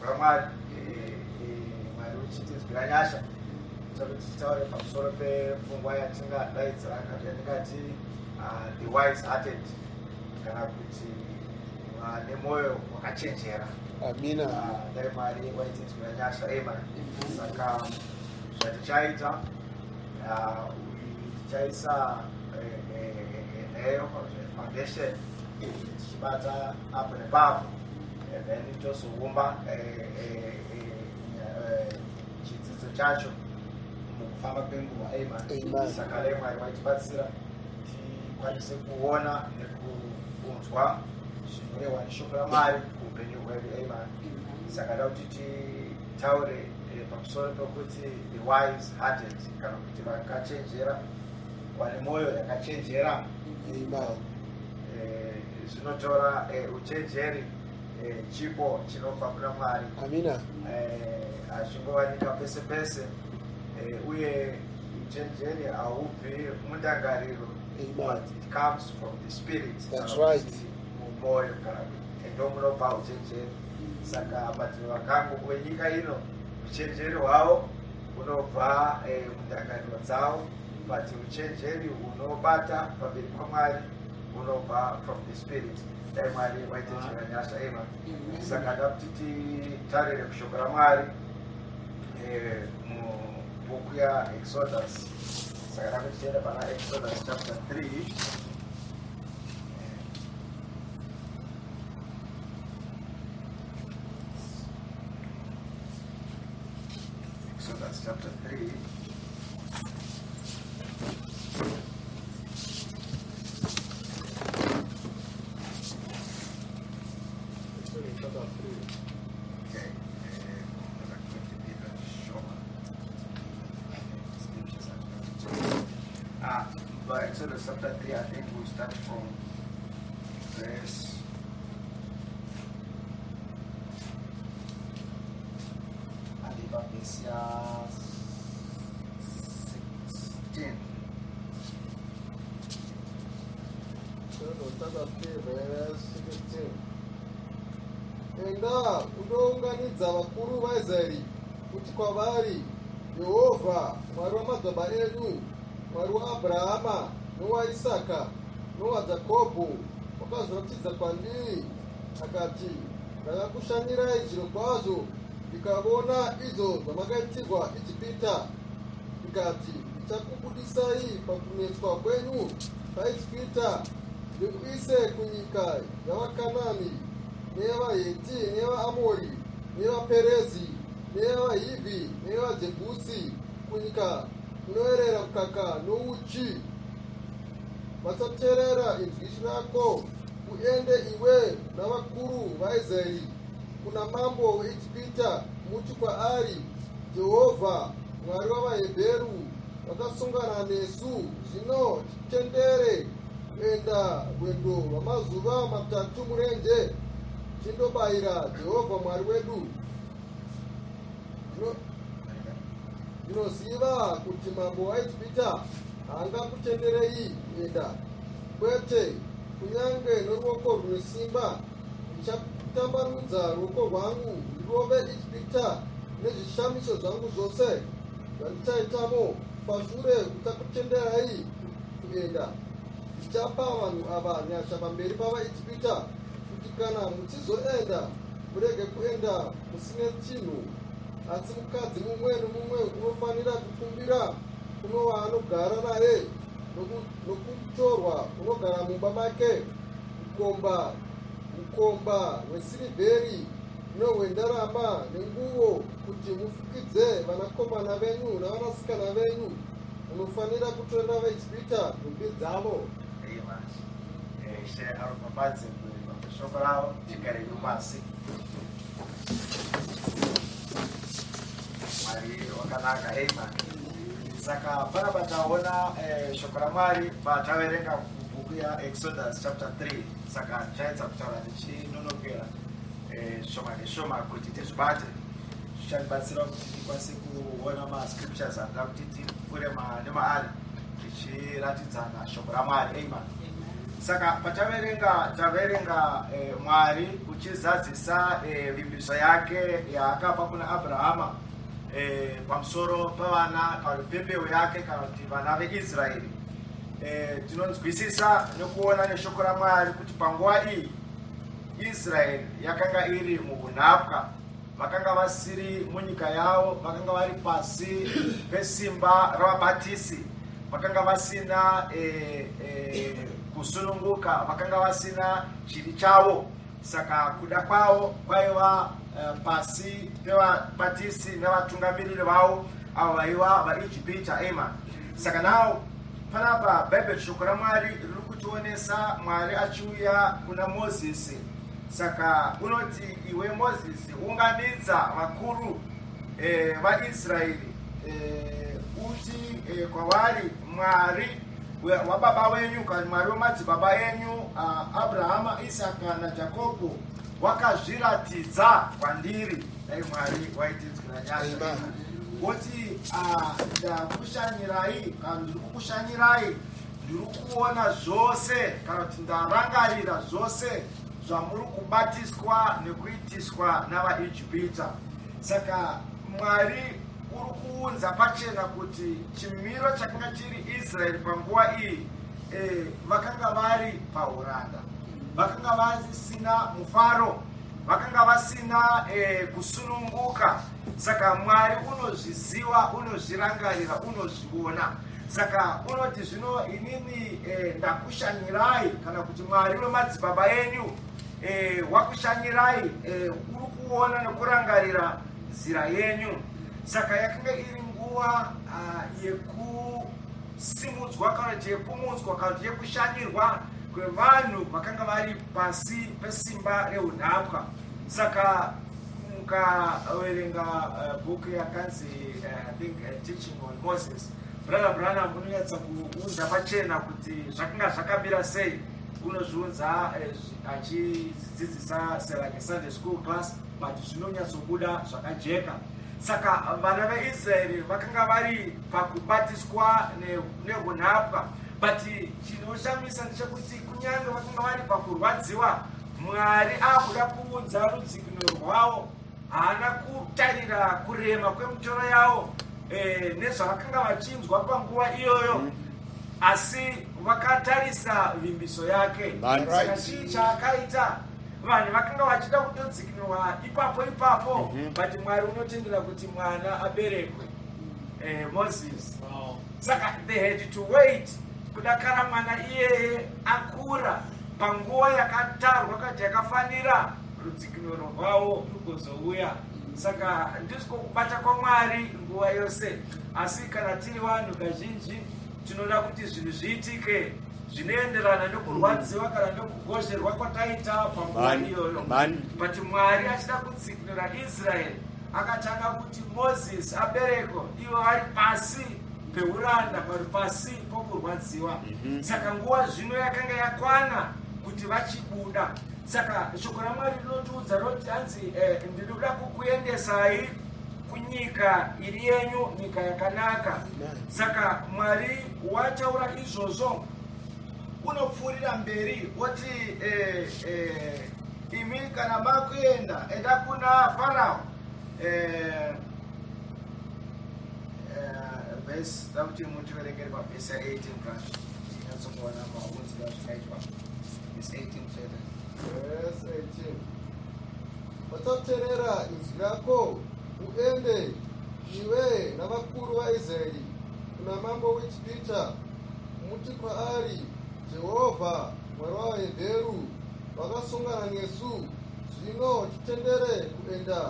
shoko ramwari mwari uchitizwira nyasha kuti titaure pamusoro pepfungwa yatingadaidzira yatingati the wise hearted kana kuti vane mwoyo wakachenjera. Amina. Dai mwari waitizwira nyasha. Amen. Saka zvatichaita tichaisa neyo foundation tichibata apo nepapo and then tozoumba chidzidzo chacho mukufamba kwenguva. Amen. Saka dai mwari waitibatsira tikwanise kuona nekunzwa zvinorehwa neshoko ramwari kuupenyu hwedu. Amen. Saka da kuti titaure pamusoro pekuti the wise hearted kana kuti vakachenjera vane mwoyo yakachenjera. Zvinotora uchenjeri chipo chinobva kuna mwari. Amina. Hazvingowanika pese pese uye uchenjeri haubvi mundangariro, but it comes from the spirit. That's right. Mumwoyo kana ndo munobva uchenjeri. Saka vanhu vakangu venyika ino uchenjeri hwavo unobva mundangariro dzavo, but uchenjeri unobata pamberi paMwari unobva from the spirit. Dai mwari waitizvira nyasha. Amen. Saka da kuti titarire kushoko ramwari mubhuku yaExodus. Saka da kuti tiende pana Exodus chapter 3. Exodus chapter 3. Okay. But Exodus chapter 3, I think we'll start from verse 16. Enda unounganidza vakuru vaIsraeri kuti kwavari, Jehovha Mwari wamadzibaba edu, Mwari waAbhurahama nowaIsaka nowaJakobho, wakazviratidza kwandiri akati, ndakakushanyirai zvirokwazvo ndikaona izvo zvamakaitirwa Ijipita, ndikati ndichakubudisai pakunetswa kwenyu paIjipita ndikuise kunyika yavaKanani nevaHeti nevaAmori nevaPerezi nevaHivhi nevaJebhusi, kunyika inoyerera mukaka nouchi. Vachateerera inzwi rako uende iwe navakuru vaIsraeri kuna mambo weIjipita muti kwaari, Jehovha Mwari wavaHebheru vakasungana nesu, zvino titendere kuenda rwendo rwamazuva 3 murenje tindobayira Jehovha Mwari wedu. Ndinoziva kuti mambo waIjipita haangakutenderei kuenda, kwete kunyange noruoko rune simba. Ndichatambanudza ruoko rwangu ndirove Ijipita nezvishamiso zvangu zvose zvandichaitamo. Pashure kuchakutenderai kuenda, ndichapa vanhu ava nyasha pamberi pavaIjipita, kuti kana muchizoenda murege kuenda musine chinhu, asi mukadzi mumwe nomumwe unofanira kukumbira kuno waanogara naye nokutorwa unogara mumba make mukomba wesirivheri nehwendarama nenguo, kuti mufukidze vanakomana venyu navanasikana venyu. Munofanira kutonda vaIjipita nhumbi dzavo. Ishe aripambadze shoko ravo, tigare pasi. Mwari wakanaka. Amen. Saka panapa taona shoko ramwari pataverenga kubhuku yaExodus chapter 3. Saka tichaedza kutaura tichinonokera shoma neshoma kuti tizvibate. Zvichatibatsira kuti tikwanise kuona mascriptures anoda kuti tipfuure nemaari tichiratidzana shoko ramwari. Amen. Saka pataverenga Mwari uchizadzisa vimbiso yake yaakapa kuna Abrahama pamusoro pavana kana pembeu yake kana kuti vana veIsraeri. Tinonzwisisa nekuona neshoko raMwari kuti panguva iyi Israeli yakanga iri muunapwa, vakanga vasiri munyika yavo, vakanga vari pasi pesimba ravabatisi, vakanga vasina kusununguka, vakanga vasina chiri chavo. Saka kuda kwavo kwaiva pasi pevabatisi nevatungamiriri vavo avo vaiva vaIjipita. Amen. Saka nawo panapa Bible shoko raMwari riri kutionesa Mwari achiuya kuna Mozisi. Saka unoti iwe Mozisi unganidza vakuru vaIsraeri uti kwavari Mwari wababa wenyu kana Mwari wamadzibaba enyu Abrahama, Isaka naJakobho wakazviratidza kwandiri. Dai Mwari waitidzira nyasha kuti ndakushanyirai kana ndiri kukushanyirai, ndiri kuona zvose kana kuti ndarangarira zvose zvamuri kubatiswa nekuitiswa navaIjipita. Saka Mwari uri kuunza pachena kuti chimiro chakanga chiri Israeri panguva iyi vakanga vari pauranda, vakanga vasina mufaro, vakanga vasina kusununguka. Saka Mwari unozviziva, unozvirangarira, unozviona. Saka unoti zvino inini ndakushanyirai kana kuti Mwari wemadzibaba enyu wakushanyirai, uri kuona nekurangarira nzira yenyu. Saka yakanga iri nguva yekusimudzwa kana kuti yekumudzwa kana kuti yekushanyirwa kwevanhu vakanga vari pasi pesimba reunapwa. Saka mukaverenga bhuku yakanzi Teaching on Moses, Brother Branham unonyatsa kuunza pachena kuti zvakanga zvakamira sei. Unozviunza achidzidzisa selake Sunday school class, but zvinonyatsobuda zvakajeka. Saka vana veIsraeri vakanga vari pakubatiswa neunapwa, but chinoshamisa ndechekuti kunyange vakanga vari pakurwadziwa, Mwari akuda kuunza rudzikinuro rwavo. Haana kutarira kurema kwemutoro yavo nezvavakanga vachinzwa panguva iyoyo, asi vakatarisa vimbiso yake. Saka chii chaakaita? Vanhu vakanga vachida kutodzikinurwa ipapo, but Mwari unotendera kuti mwana aberekwe Moses. Saka they had to wait kudakara mwana iyeye akura panguva yakatarwa kuti yakafanira rudzikinuro rwavo rugozouya. Saka ndisiko kubata kwaMwari nguva yose, asi kana tiri vanhu kazhinji tinoda kuti zvinhu zviitike zvinoenderana nekurwadziwa kana nekugozherwa kwataita panguva iyoyo. But Mwari achida kudzikinura Israeri akatanga kuti Moses abereko ivo vari pasi peuranda, vari pasi pokurwadziwa. Saka nguva zvino yakanga yakwana kuti vachibuda. Saka shoko raMwari rinotiudza roti hanzi ndinoda kukuendesai kunyika iri yenyu, nyika yakanaka. Saka Mwari wataura izvozvo unopfuurira mberi woti imi kana makuenda enda kuna Farao. Verse kuti mutiverengere pavhesi 18 kacho tinatsokuona maunziro zvakaitwa. Verse 18 chete. Verse 18. Vachateerera inzwi rako uende iwe navakuru vaIsraeri kuna mambo weIjipita, muti kwaari, Jehovha Mwari wavaHebheru vakasungana nesu, zvino titendere kuenda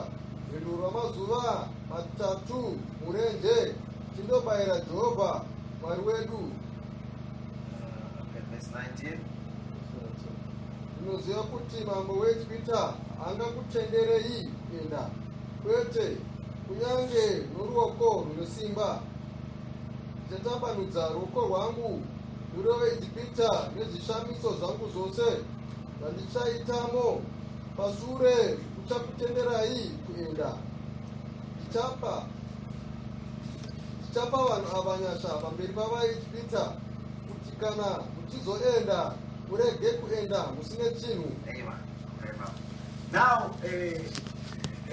rwendo rwamazuva 3 murenje tindobayira Jehovha Mwari wedu. Verse 19. Ndinoziva kuti mambo weIjipita angakutenderei kuenda, kwete kunyange noruoko runesimba. Ndichatambanudza ruoko rwangu rwuri veIjipita nezvishamiso zvangu zvose zvandichaitamo. Pashure ndichakutenderai kuenda. Ndichapa vanhu ava nyasha pamberi pavaIjipita, kuti kana muchizoenda murege kuenda musine chinhu. now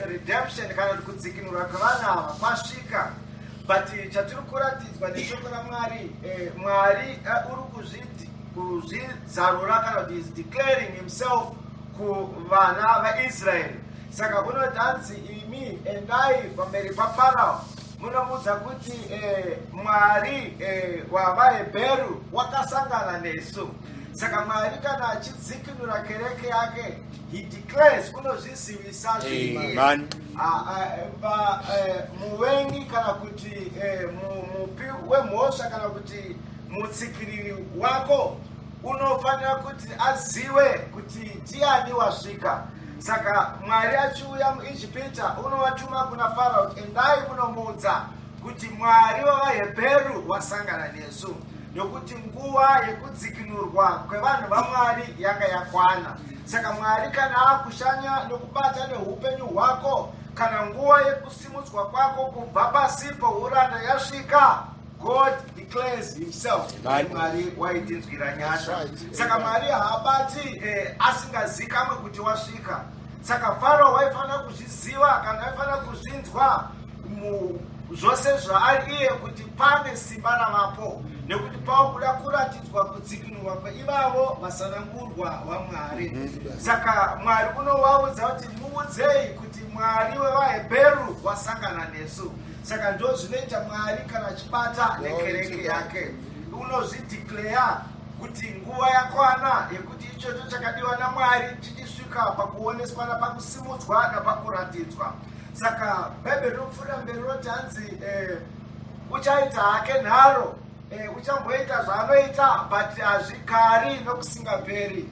redemption kana kudzikinurwa kwevana kwasvika, but chatiri kuratidzwa neshoko raMwari, Mwari uri kuzvizarura kana kuti is declaring himself kuvana vaIsraeri. Saka kunoti hanzi imi endai pamberi paFarao munomudza kuti Mwari wavaHebheru wakasangana nesu. Saka Mwari kana achidzikinura kereke yake, he declares kunozvizivisa zvinhu. Muvengi kana kuti mupi wemhosva kana kuti mutsikiriri wako unofanira kuti azive kuti ndiani wasvika. Saka Mwari achiuya muIjipita unovatuma kuna Farao, endai munomuudza kuti Mwari wavaHebheru wasangana nesu, nokuti nguva yekudzikinurwa kwevanhu vaMwari yanga yakwana. Saka Mwari kana akushanya nokubata neupenyu hwako, kana nguva yekusimudzwa kwako kubva pasi peuranda yasvika, God declares himself. Mwari waitinzwira nyasha. Saka Mwari haabati asingazikamwe kuti wasvika. Saka Farao waifanira kuzviziva kana waifanira kuzvinzwa zvose zvaari iye kuti pane simba ravapo, nekuti pakuda kuratidzwa kudzikinurwa kweivavo vasanangurwa vaMwari. Saka Mwari unovaudza kuti muudzei kuti Mwari wevaHebheru wasangana nesu. Saka ndo zvinoita Mwari kana achibata nekereke yake, unozvideclare kuti nguva yakwana yekuti ichocho chakadiwa naMwari chichisvika pakuoneswa napakusimudzwa napakuratidzwa. Saka Bhaibheri rinopfuura mberi roti hanzi uchaita hake nharo, uchamboita zvaanoita, but hazvikari nokusingaperi.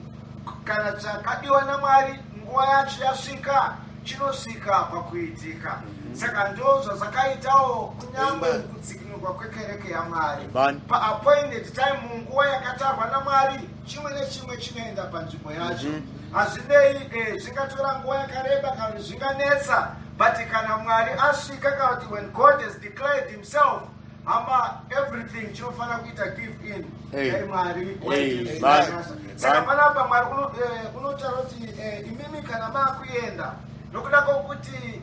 Kana chakadiwa naMwari nguva yacho yasvika, chinosvika pakuitika. Saka ndo zvazvakaitawo kunyangwe kudzikinurwa kwekereke yaMwari. Paappointed time, munguva yakatarwa naMwari, chimwe nechimwe chinoenda panzvimbo yacho. Hazvinei zvingatora nguva yakareba kana zvinganetsa, but kana Mwari asvika kana kuti when God has declared himself, everything chinofanira kuita give in. Mwari saka panapa Mwari unotaura kuti imimi kana maakuenda nokuda kwokuti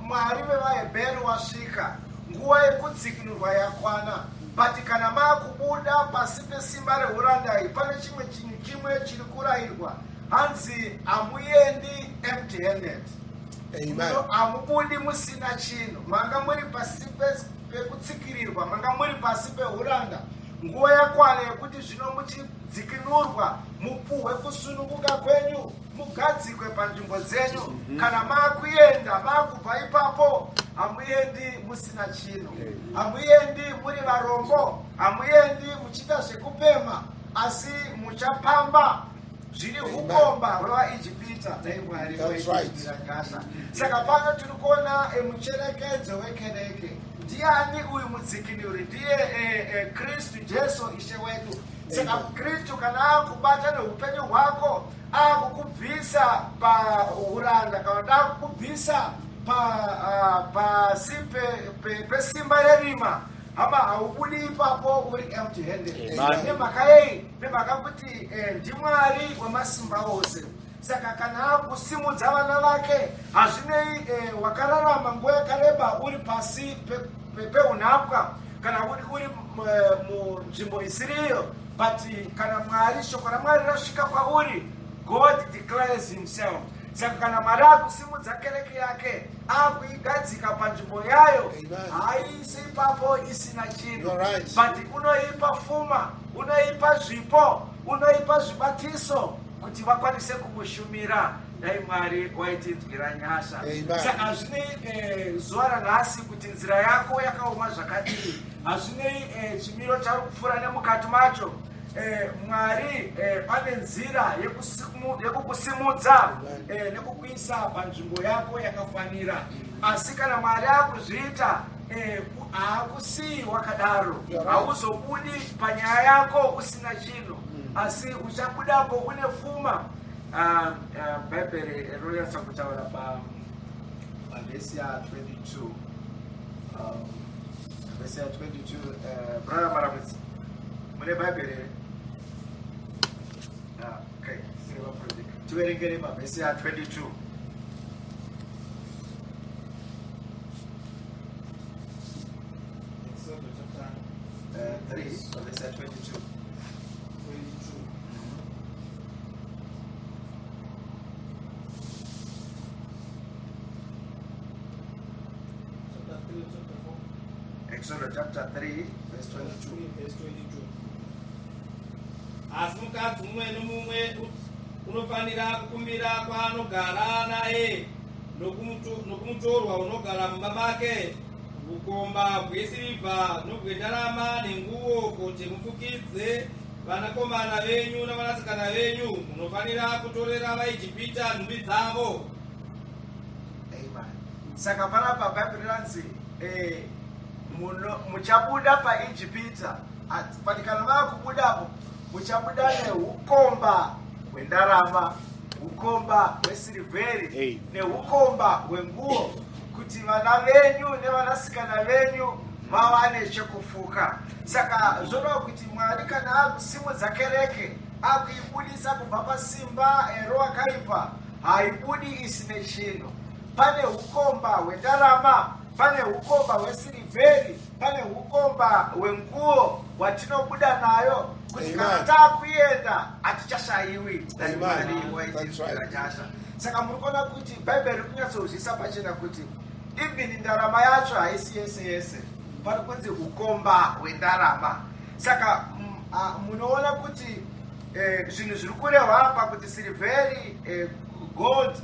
Mwari wevaHebheru wasvika, nguva yekudzikinurwa yakwana, but kana maakubuda pasi pesimba reurandai, pane chimwe chinhu chimwe chiri kurayirwa, hanzi hamuendi empty handed. Hamubudi musina chinhu, manga muri pasi pekutsikirirwa, manga muri pasi peuranda. Nguva yakwana yekuti zvino muchidzikinurwa mupuhwe kusununguka kwenyu, mugadzikwe panzvimbo dzenyu. Kana maakuenda, maakubva ipapo, hamuendi musina chinhu, hamuendi muri varombo, hamuendi muchiita zvekupema, asi muchapamba zviri ukomba hwevaIjipita. Dai Mwari vaitira nyasha. Saka pano tiri kuona mucherekedzo wekereke. Ndiani uyu mudzikinuri? Ndiye Kristu Jesu Ishe wedu. Saka Kristu kana akubata neupenyu hwako, akukubvisa pauranda kana akukubvisa pasi pesimba rerima, haubudi ipapo uri empty handed. Nemhaka yei? Nemhaka kuti ndiMwari wemasimba ose. Saka kana akusimudza vana vake, hazvinei wakararama nguva yakareba uri pasi peunhapwa kana uri munzvimbo isiriyo, but kana Mwari, shoko raMwari rasvika kwauri, God declares himself. Saka kana Mwari akusimudza kereke yake, akuigadzika panzvimbo yayo, haiisi ipapo isina chinhu, but unoipa pfuma, unoipa zvipo, unoipa zvibatiso kuti vakwanise kumushumira. Dai Mwari waitinzwira nyasha. Saka hazvinei zuva ranhasi kuti nzira yako yakaoma zvakadii, hazvinei chimiro chari kupfuura nemukati macho, Mwari pane nzira yekukusimudza nekukuisa panzvimbo yako yakafanira. Asi kana Mwari akuzviita, haakusii wakadaro, hauzobudi panyaya yako usina chinhu, asi uchabudapo une pfuma. Bhaibheri rinonyatsa kutaura pavhesi ya22, vhesi ya22. Brother Maramutsi, mune Bhaibheri? Okay, tiverengere mavhesi ya 22. Exodus chapter 3 mavhesi ya 22. 22. Chapter 3, chapter 4. Exodus chapter 3 verse 22. Verse 22. Asi mukadzi mumwe nomumwe unofanira kukumbira kwaanogara naye nokumutorwa unogara mumba make ukomba hwesirivha nobwendarama nenguo kuti mufukidze vanakomana venyu navanasikana venyu. Munofanira kutorera vaIjipita nhumbi dzavo. Amen. Saka panapa Bible ranzi muchabuda paIjipita, patikana vakubudapo muchabuda neukomba hwendarama, ukomba hwesirivheri neukomba hwenguo, kuti vana venyu nevanasikana venyu vawane chekufuka. Saka zvoreva kuti Mwari kana akusimudza kereke, akuibudisa kubva pasimba roakaipa, haibudi isine chinhu. Pane ukomba hwendarama, pane ukomba hwesirivheri, pane ukomba hwenguo hwatinobuda nayo, kuti kana takuenda hatichashayiwi. Saka muri kuona kuti Bhaibheri kunyatsozvisa pachena kuti even ndarama yacho haisi yese yese, pari kunzi ukomba hwendarama. Saka munoona kuti zvinhu zviri kurehwa apa kuti silivheri, gold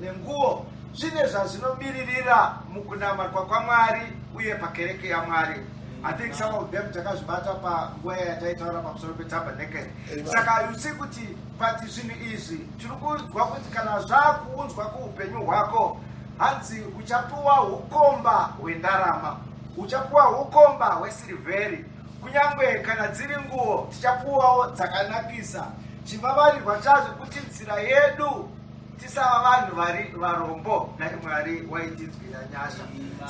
nenguo zvine zvazvinomiririra mukunamatwa kwaMwari uye pakereke yaMwari. I think some of them takazvibata panguva yataitaura pamusoro petabernacle. Saka you see kuti pati zvinhu izvi tiri kunzwa kuti kana zvakuunzwa kuupenyu hwako, hanzi uchapiwa ukomba hwendarama, uchapiwa ukomba hwesirivheri, kunyangwe kana dziri nguo tichapiwawo dzakanakisa. Chivavarirwa chazvo kuti nzira yedu tisava vanhu vari varombo naMwari waitinzwira nyasha.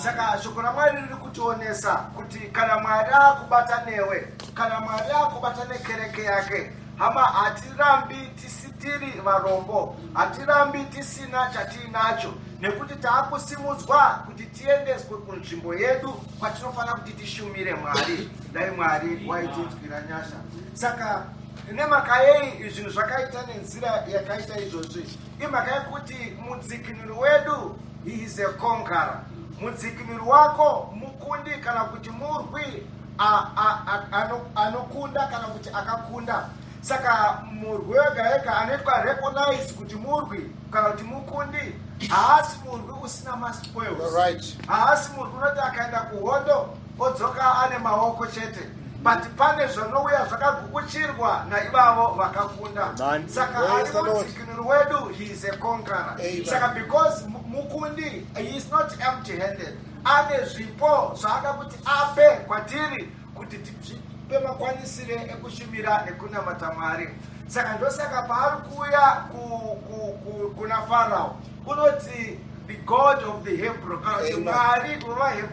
Saka shoko raMwari riri kutionesa kuti kana Mwari akubata newe, kana Mwari akubata nekereke yake, hama hatirambi tiri varombo, hatirambi tisina chatinacho, nekuti taakusimudzwa kuti tiendeswe kunzvimbo yedu kwatinofanira kuti tishumire Mwari naMwari waitinzwira nyasha. Saka nemhaka yei zvinhu zvakaita nenzira yakaita izvozvi? Imhaka yekuti mudzikinuri wedu he is a conqueror. Mudzikinuri wako mukundi kana kuti murwi anokunda kana kuti akakunda. Saka murwi wega wega anoitwa recognize kuti murwi kana kuti mukundi, haasi murwi usina maspoils. Haasi murwi unoti akaenda kuhondo odzoka ane maoko chete, but pane zvinouya zvakagukuchirwa naivavo vakakunda. Saka ari mudzikinuri wedu he is a conqueror. Saka because mukundi he is not empty handed, ane zvipo zvaada kuti ape kwatiri kuti tipe makwanisire ekushumira nekunamata Mwari. Saka ndosaka paari kuuya kuna Farao unoti the God of the Hebrew, kana kuti Mwari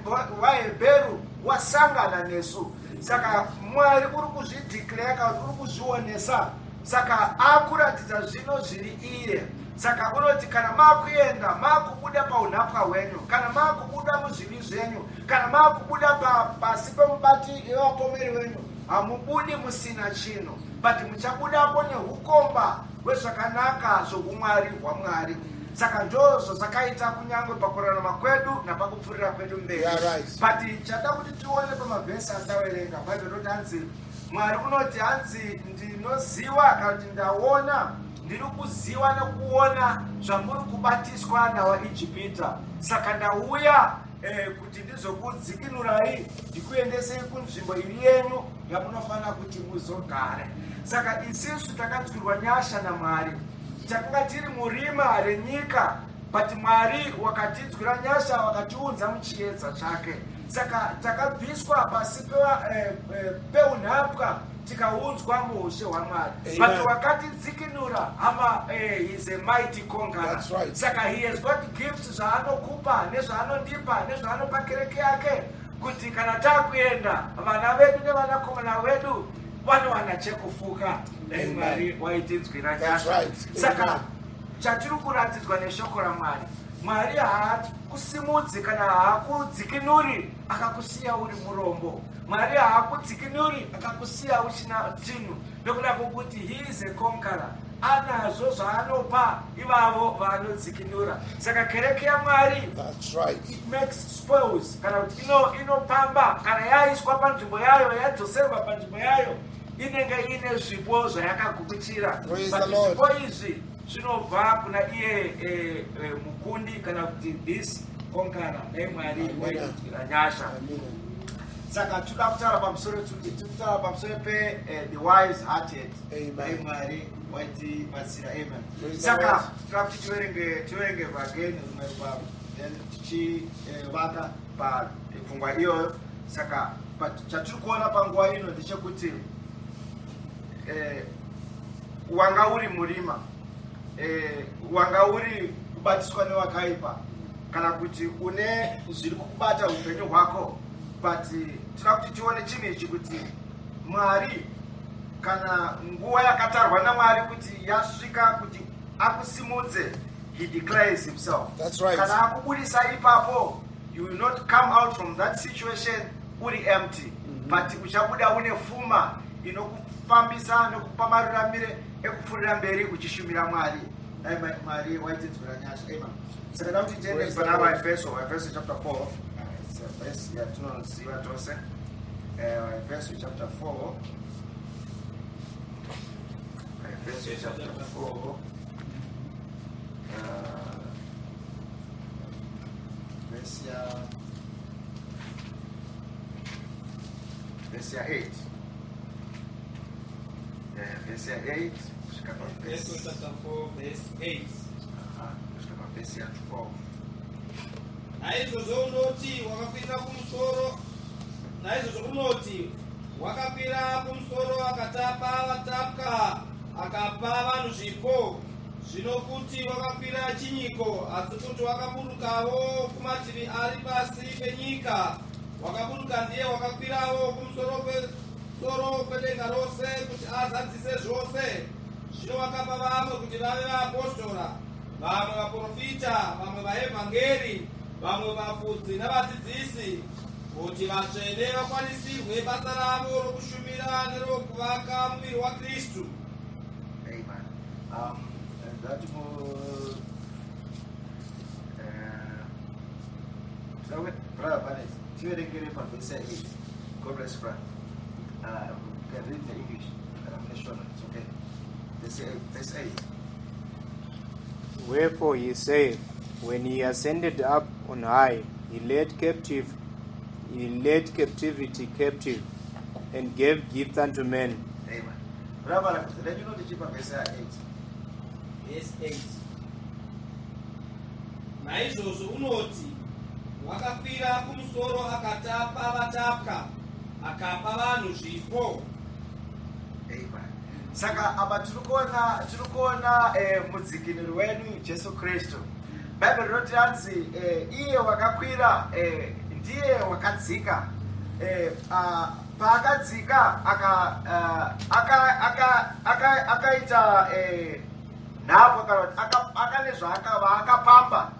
wavaHebheru wasangana nesu. Saka Mwari uri kuzvideclare kana uri kuzvionesa. Saka akuratidza zvino zviri iye. Saka unoti kana makuenda makubuda paunhapwa hwenyu, kana makubuda muzvivi zvenyu, kana makubuda pasi pemubati wevapomeri venyu, hamubudi musina chinhu, but muchabudapo neukomba hwezvakanaka zvoumwari hwaMwari. Saka ndozvo zvakaita kunyangwe pakurarama kwedu napakupfurira kwedu mberi. But chada kuti tione pamavhesi ataverenga Bhaibheri roti hanzi Mwari unoti hanzi ndinoziva kana kuti ndaona, ndiri kuziva nekuona zvamuri kubatiswa navaIjipita. Saka ndauya kuti ndizokudzikinurai ndikuendesei kunzvimbo iri yenyu yamunofanira kuti muzogare. Saka isusu takanzwirwa nyasha naMwari, takanga tiri murima renyika, but Mwari wakatinzwira nyasha, wakatiunza muchiedza chake. Saka takabviswa pasi peunhapwa tikaunzwa muushe hwaMwari. But wakatidzikinura, hama he is a mighty conqueror. Saka he has got gifts zvaanokupa nezvaanondipa nezvaanopa kereke yake, kuti kana takuenda vana vedu nevanakomana vedu vanowana chekufuka. Dai Mwari waitinzwira nyasha. Saka chatiri kuratidzwa neshoko raMwari, Mwari haakusimudzi kana haakudzikinuri akakusiya uri murombo. Mwari haakudzikinuri akakusiya usina chinhu, ndokuda kwokuti he is a conqueror. Anazvo zvaanopa ivavo vanodzikinura. Saka kereke yaMwari, it makes spoils, kana kuti inopamba kana yaiswa panzvimbo yayo, yadzoserwa panzvimbo yayo, inenge ine zvipo zvayakagukuchira. Zvipo izvi zvinobva kuna iye mukundi kana kuti this conqueror. Dai Mwari waitinzwira nyasha. Saka toda kutaura pamusoro pe the wise hearted. Dai Mwari waitibatsira. Amen. Saka toda kuti tiverenge again rumwe rubavo, then tichivaka papfungwa iyoyo. Saka chatiri kuona panguva ino ndechekuti wanga uri murima, wanga uri kubatiswa nevakaipa, kana kuti une zviri kukubata upenyu hwako, but tinoda kuti tione chinhu ichi kuti Mwari kana nguva yakatarwa naMwari kuti yasvika kuti akusimudze, he declares himself. That's right. Kana akubudisa ipapo, you will not come out from that situation uri empty, but uchabuda une pfuma inokufambisa nokupa mararamire ekupfuurira mberi uchishumira Mwari. Dai Mwari waitinzwira nyasha. Amen. Saka da kuti tiende pana vaEfeso chapter 4. It's a verse yatinoziva tose. Efeso chapter 4. Efeso chapter 4. Verse 8. Verse 8. Efeso chapter 4 verse 8. Verse 12. Naizvozvo unoti wakapinda kumusoro, naizvozvo unoti wakapira kumusoro akatapa vatapwa akapa vanhu zvipo, zvino kuti wakapira chinyiko, asi kuti wakaburukawo kumativi ari pasi penyika. Wakaburuka ndiye wakakwirawo kumusoro kwedenga rose kuti azadzise zvose. Zvino wakapa vamwe kuti vave vaapostora, vamwe vaprofita, vamwe vaevhangeri, vamwe vafudzi navadzidzisi, kuti vatsvene vakwanisirwe basa ravo rokushumira nerokuvaka muviri waKristu. Amen. And that brother Banes, tiverengere verse 8. God bless you, brother. You can read in the English. I'm not sure. It's okay. Verse 8. Wherefore he said, when he ascended up on high, he led captivity captive, and gave gifts unto men. Amen. Brother, let you know the chapter verse 8. Verse 8. Naizvozvo unoti wakakwira kumusoro akatapa vatapwa akapa vanhu zvipo. Amen. Saka apa tiri kuona mudzikinuri wedu Jesu Kristu. Bible rinoti anzi iye wakakwira ndiye wakadzika. Paakadzika akaita nhapo kana akane zvaakapamba.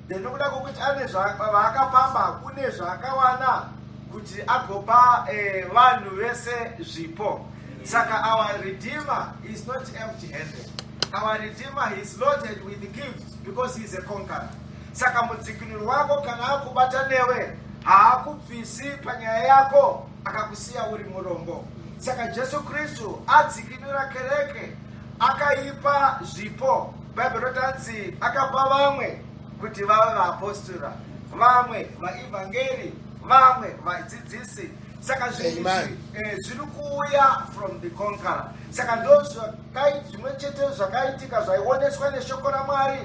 Ndinokuda kwokuti ane zvaakapamba kune zvaakawana kuti agopa vanhu vese zvipo. Saka our Redeemer is not empty-handed. Our Redeemer is loaded with gifts because he is a conqueror. Saka mudzikinuri wako kana akubata newe haakubvisi panyaya yako akakusiya uri murombo. Saka Jesu Kristu adzikinura kereke akaipa zvipo. Bible rotanzi akapa vamwe kuti vave vaapostora, vamwe vaevhangeri, vamwe vadzidzisi. Saka zviri kuuya from the conqueror. Saka ndo zvimwe chete zvakaitika zvaioneswa neshoko raMwari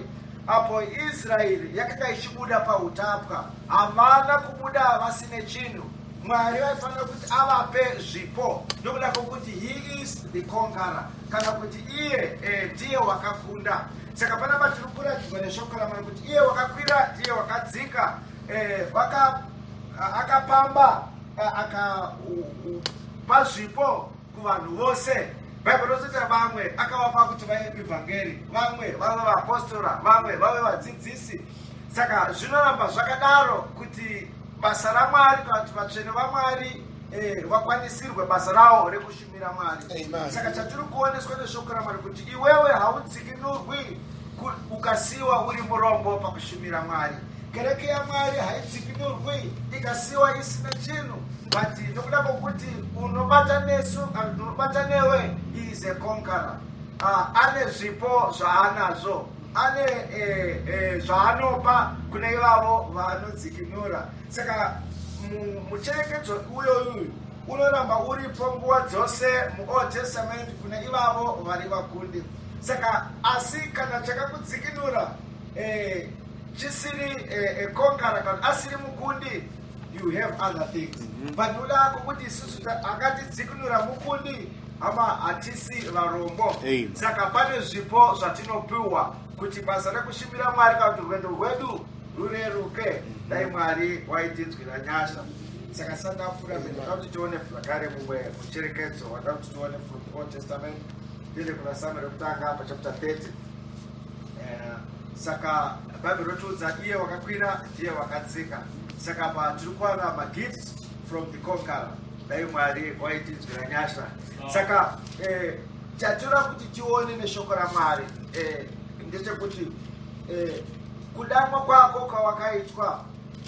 apo Israeri yakanga ichibuda pautapwa. Havana kubuda vasine chinhu. Mwari vaifanira kuti avape zvipo, ndokuda kwokuti he is the conqueror, kana kuti iye ndiye wakakunda. Saka pana patiri kuratidzwa neshoko raMwari kuti iye wakakwira ndiye wakadzika, akapamba akapa zvipo kuvanhu vose. Bhaibheri rinoti vamwe akavapa kuti vaive evhangeri, vamwe vave vapostora, vamwe vave vadzidzisi. Saka zvinoramba zvakadaro kuti basa raMwari kana kuti vatsvene vaMwari vakwanisirwe basa ravo rekushumira Mwari. Saka chatiri kuoneswa neshoko raMwari kuti iwewe haudzikinurwi ukasiwa uri murombo pakushumira Mwari. Kereke yaMwari haidzikinurwi ikasiwa isina chinhu, but nokuda kwokuti unobata nesu kana unobata newe is a conqueror. Ane zvipo zvaanazvo, ane zvaanopa kune ivavo vanodzikinura. Saka mucherekedzo uyoyu unoramba uripo nguva dzose muOld Testament kune ivavo vari vakundi. Saka asi kana chakakudzikinura chisiri conqueror kana asiri mukundi, you have other things. But noda kuti isusu akatidzikinura mukundi ama hatisi varombo. Saka pane zvipo zvatinopiwa kuti basa rekushumira Mwari kana kuti rwendo rwedu rureruke. Dai Mwari waitinzwira nyasha. Saka sandapfuura mberi kuti tione zvakare mumwe mucherekedzo wakati tione from the Old Testament. Tiende kuna Samuel rekutanga pachapter 30. Saka Bhaibheri rotiudza iye wakakwira ndiye wakadzika. Saka apa tiri kuwana magifts from the conqueror. Dai Mwari waitinzwira nyasha. Saka chatinoda kuti tione neshoko raMwari ndechekuti kudamwa kwako kwawakaitwa,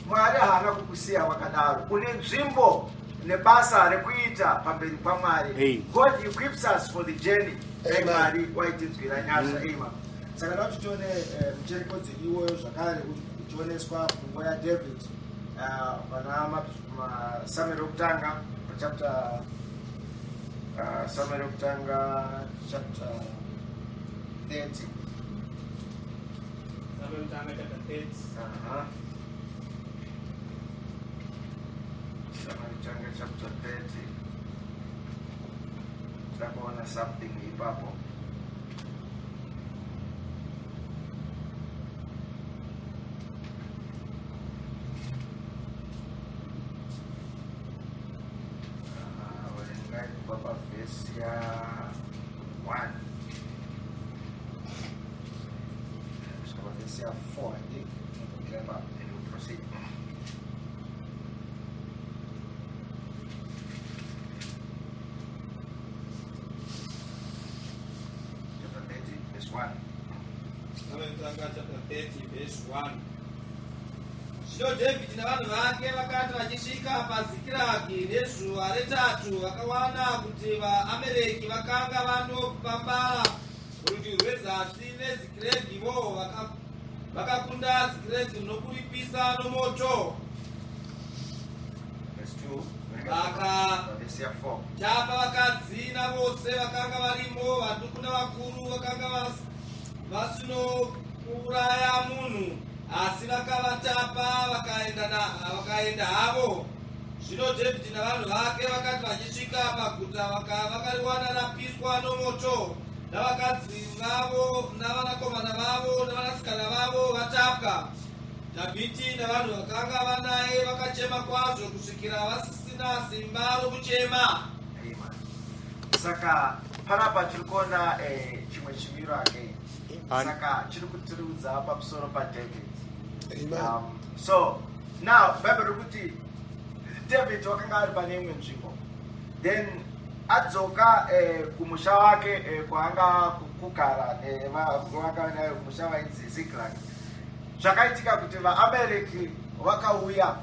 Mwari haana kukusiya wakadaro. Une nzvimbo nebasa rekuita pamberi paMwari. God equips us for the journey. Dai Mwari waitinzwira nyasha. Amen. Saka ndoda kuti tione mucherekedzo iwoyo zvakare uchioneswa munguva yaDavid pana Samuel rekutanga chapter Samuel rekutanga chapter 30. Samuel rekutanga chapter 30. Samuel rekutanga chapter 30. Takaona something ipapo. Verse 1. Verse 4, I think. And we'll proceed. Chapter 30, verse 1. Chapter 30, verse 1. Zvino David navanhu vake vakati vachisvika paZikiragi nezuva retatu, vakawana kuti vaAmereki vakanga vandopambara kurutivi rwezasi neZikiregi. Vo vakakunda Zikiregi nokuripisa nomoto. Vakatapa vakadzi navose vakanga varimo, vaduku navakuru, vakanga vasinouraya munhu, asi vakavatapa vakaenda havo. Zvino David navanhu vake vakati vachisvika paguta vakariwana rapiswa nomoto, navakadzi vavo navanakomana vavo navanasikana vavo vatapwa. Dhavhidhi navanhu vakanga vanaye vakachema kwazvo kusvikira vasisina simba rokuchema. Saka panapa tiri kuona chimwe chimiro again. Saka chiri kutiudza pamusoro paDavid. So now Bhaibheri rikuti David wakanga ari pane imwe nzvimbo, then adzoka kumusha wake kwaanga kugara vanga naye kumusha wainzi Ziklag. Zvakaitika kuti vaAmereki vakauya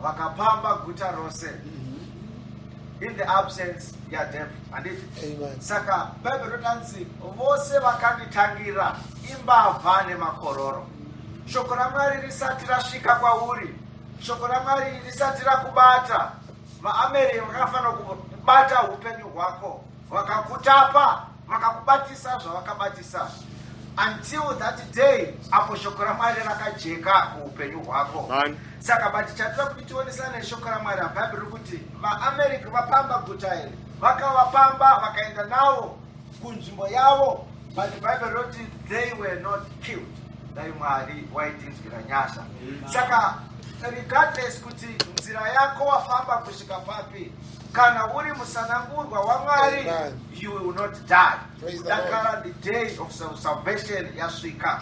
vakapamba guta rose in the absence yaDavid. Handiti? Saka Bhaibheri rotanzi vose vakanditangira imbavha nemakororo. Shoko raMwari risati rasvika kwauri, shoko raMwari risati rakubata, vaAmereki vakafanira kubata upenyu hwako, vakakutapa, vakakubatisa zvavakabatisa. Until that day, apo shoko raMwari rakajeka kuupenyu hwako. Saka bati chatira kuti tionesane shoko raMwari aBhaibheri rikuti vaAmereki vapamba guta iri, vakavapamba vakaenda navo kunzvimbo yavo, but Bhaibheri roti they were not killed. dai Mwari waitinzwira nyasha. Saka regardless kuti nzira yako wafamba kusvika papi, kana uri musanangurwa waMwari, you will not die. Dakara the day of salvation yasvika.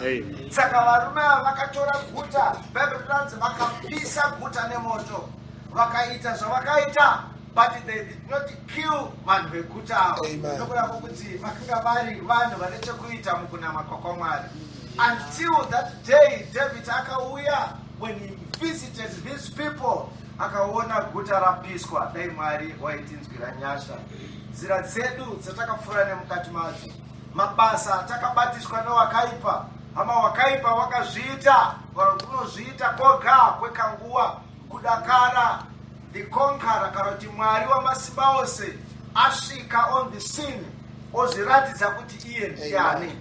Saka varume vakatora guta, Bible lands vakapisa guta nemoto, vakaita zvavakaita, but they did not kill vanhu veguta avo. Nokureva kuti vakanga vari vanhu vane chekuita mukunama kwaMwari. Until that day David akauya, when he visited these people, akaona guta rapiswa, dai Mwari waitinzwira nyasha. Nzira dzedu dzatakafura nemukati madzo, mabasa takabatiswa newakaipa, hama wakaipa wakazviita, kunozviita koga kwekanguva, kudakara, the conqueror, kana kuti Mwari wamasimba ose asvika on the scene, ozviratidza kuti iye ndiani.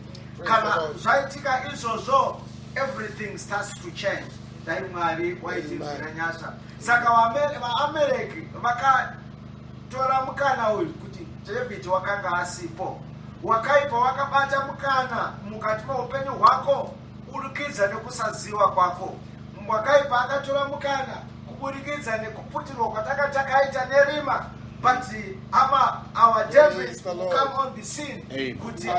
Kana zvaitika izvozvo, everything starts to change. Dai Mwari waitinzwira nyasha. Saka vaAmereki vakatora mukana uyu kuti David wakanga asipo. Wakaipa wakabata mukana mukati meupenyu hwako kuburikidza nekusaziva kwako. Wakaipa akatora mukana kuburikidza nekuputirwa kwatakatakaita nerima. But our David come on the scene kuti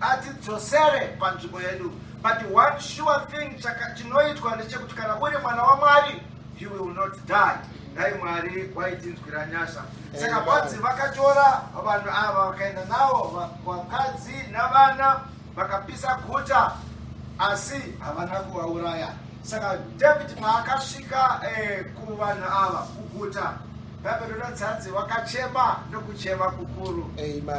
atidzosere panzvimbo yedu. But one sure thing chinoitwa ndechekuti kana uri mwana waMwari, you will not die. Dai Mwari waitinzwira nyasha. Saka badzi vakatora vanhu ava vakaenda navo, vakadzi navana, vakapisa guta, asi havana kuvauraya. Saka David paakasvika kuvanhu ava kuguta, Bible rinodzi vakachema nokuchema kukuru.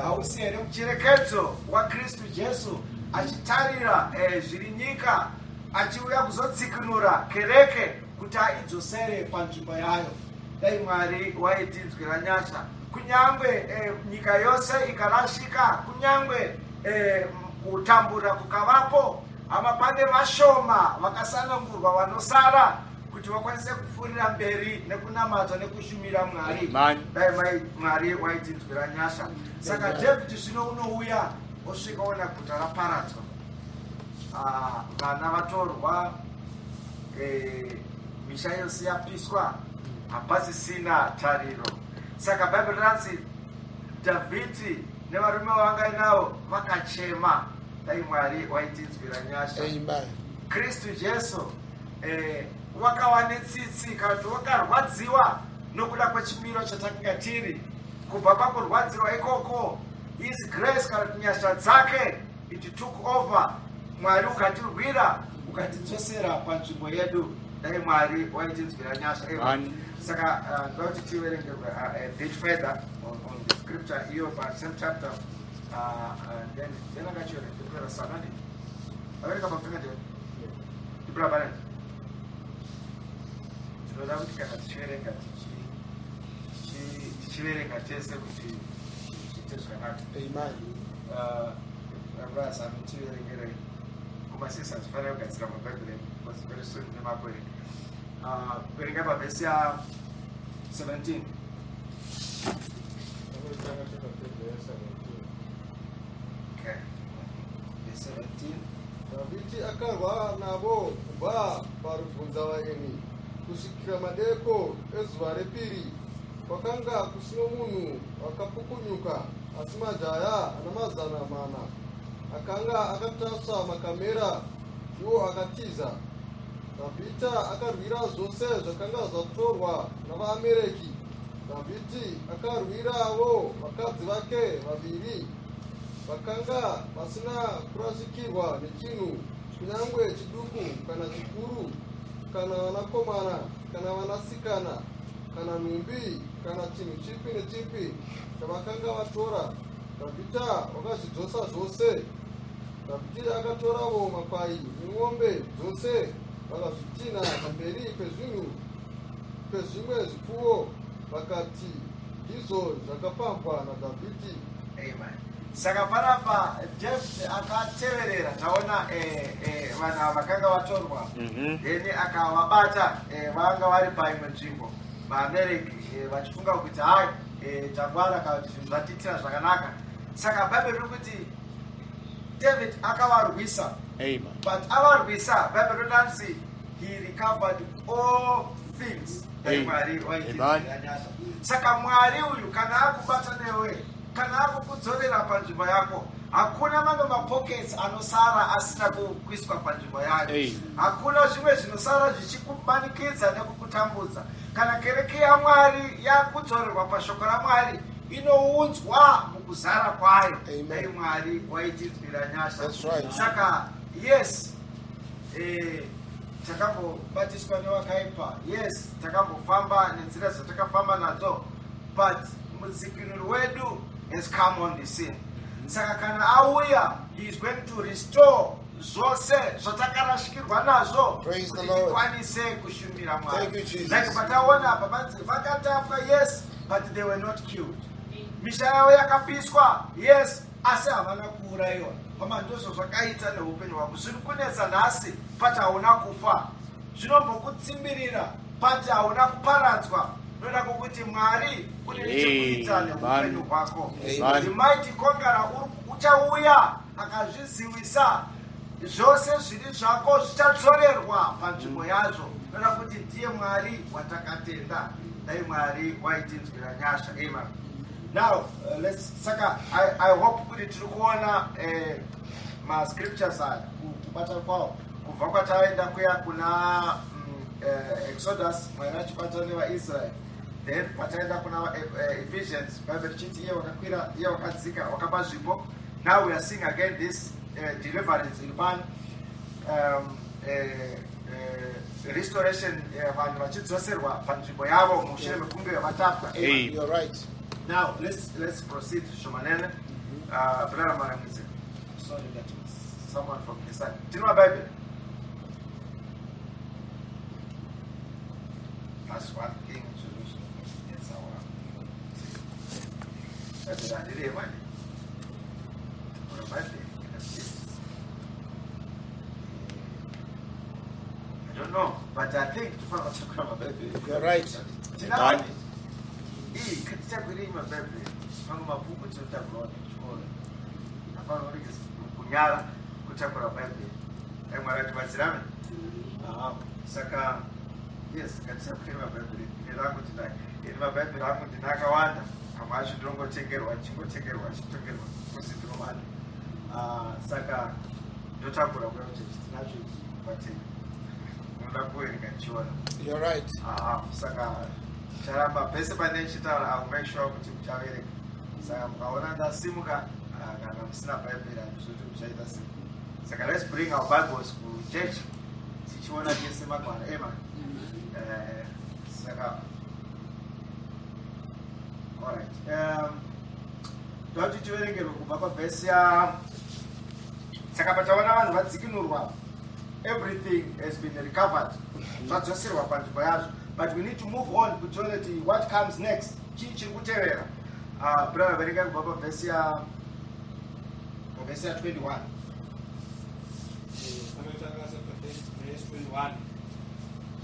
Hausi here mucherekedzo waKristu Jesu achitarira zviri nyika, achiuya kuzodzikinura kereke kuti aidzosere panzvimbo yayo. Dai Mwari waitinzwira nyasha. Kunyangwe nyika yose ikarashika, kunyangwe kutambura kukavapo, hama pane vashoma vakasanangurwa vanosara kuti vakwanise kupfuurira mberi nekunamata nekushumira Mwari. Dai Mwari waitinzwira nyasha. Saka David zvino unouya osvika ona guta raparadzwa, vana vatorwa, misha yose yapiswa, hapasisina tariro. Saka Bible ranzi David nevarume vavangainavo vakachema. Dai Mwari waitinzwira nyasha. Kristu Jesu wakawane tsitsi kana kuti wakarwadziwa nokuda kwechimiro chatakanga tiri. Kubva pakurwadziwa ikoko, his grace kana kuti nyasha dzake, it took over. Mwari ukatirwira, ukatidzosera panzvimbo yedu. Dai Mwari waitinzwira nyasha. Saka ndoti tiverenge a bit further on the scripture here, but same chapter, then akachore kukwera sanani avereka pampenga ndio ibra bana tinoda kuti kana tichiverenga tichiverenga tese kuti chiite zvakanaka. Abasa tiverengere kumasisa zvifanira kugadzira mabhaibheri because very soon nemakore kuverenga pavhesi ya 17. Okay. Verse 17. Davidi akarwa navo kubva parubvunza vaeni kusvikira madeko ezuva repiri. Kwakanga kusino munhu wakapukunyuka, asi majaya ana 400 akanga akatasva makamera, iwo akatiza. Davhidhi akarwira zvose zvakanga zvatorwa navaAmereki. Davhidhi akarwirawo vakadzi vake vaviri vakanga vasina kurashikirwa nechinhu, kunyange chiduku kana chikuru, kana vanakomana kana vanasikana, kana nhumbi kana chinhu chipi nechipi chavakanga vatora. Davhidhi wakazvidzosa zvose. Davhidhi akatoravo makwai nemombe dzose vakazvitina pamberi pezvimwe zvipfuwo, vakati ndizvo zvakapambwa naDhavhidhi. Amen. Saka panapa David akateverera, taona vanhu ava vakanga vatorwa, then akavabata, vanga vari paimwe nzvimbo, vaAmereki vachifunga kuti hai tangwara kana kuti zvinhu zvatiitira zvakanaka. Saka Bhaibheri riri kuti David akavarwisa. Amen. But avarwisa, Bible doesn't say he recovered all things. Saka Mwari uyu kana akubata newe, kana akukudzorera panzvimbo yako, hakuna mamwe mapockets anosara asina kuiswa panzvimbo yako. Hakuna zvimwe zvinosara zvichikumanikidza nekukutambudza. Kana kereke yaMwari yakudzorerwa pashoko raMwari, inounzwa mukuzara kwayo. Dai Mwari waitinzwira nyasha. Saka yes, takambobatiswa nevakaipa. Yes, takambofamba nenzira dzatakafamba nadzo, but mudzikinuri wedu has come on the scene. Saka kana auya, he is going to restore zvose zvatakarashikirwa nazvo kuti tikwanise kushumbira Mwari. Like pataona apa panzi vakatapwa, yes, but they were not killed. Misha yavo yakapiswa, yes, asi havana kuurayiwa. Pama ndizvo zvakaita neupenyu hwako. Zviri kunetsa nhasi pati hauna kufa, zvinombokutsimbirira pati hauna kuparadzwa. Noda kuti Mwari une nechekuita neupenyu hwako. The mighty conqueror uchauya akazvizivisa zvose zviri zvako zvichadzorerwa panzvimbo yazvo. Noda kuti ndiye Mwari watakatenda. Dai Mwari waitinzwira nyasha. Amen. Now, I hope kuti tiri kuona ma scriptures kubata kwawo kubva kwataenda kuya kuna Exodus Mwari achibata nevaIsrael, then pataenda kuna Ephesians Bible chiti iye wakakwira iye wakadzika wakapa zvipo. Now we are seeing again this deliverance in man, restoration vanhu vachidzoserwa panzvimbo yavo mushure mekunge vatapwa. You're right. Now let's proceed to Shomanene. Brother Marangize. Sorry, that was someone from the side. Do you know my Bible? That's one king solution. It's our. That's the idea, man. For a Bible, I don't know, but I think to follow the Bible. You're right. Do you know? Kitakurima Bible pamwe mabhuku tinotakurwa kuchikoro afanira kunyara kutakura Bible. Mwari atibatsirane. Saka yes, katisakurima Bible nerangu tindai iri maBhayibheri angu ndinakawanda, amwe acho ndinongotengerwa chingotengerwa chitongerwa kusi ndinomani. Saka ndotakura kuya kuti tinacho kubatei unoda kuverenga chiona. You're right. Saka charamba pese pane chitaura, I'll make sure kuti muchaverenga. Saka mukaona ndasimuka kana musina Bible handizvoti muchaita sei. Saka let's bring our Bibles to church tichiona tese magwana. Amen. Saka alright. Ndoti tiverengerwe kubva pavhesi ya. Saka pataona vanhu vadzikinurwa, everything has been recovered, zvadzoserwa panzvimbo yazvo. But we need to move on to what comes next. Chiri kutevera. Brother verenga kubva pavhesi ya 21.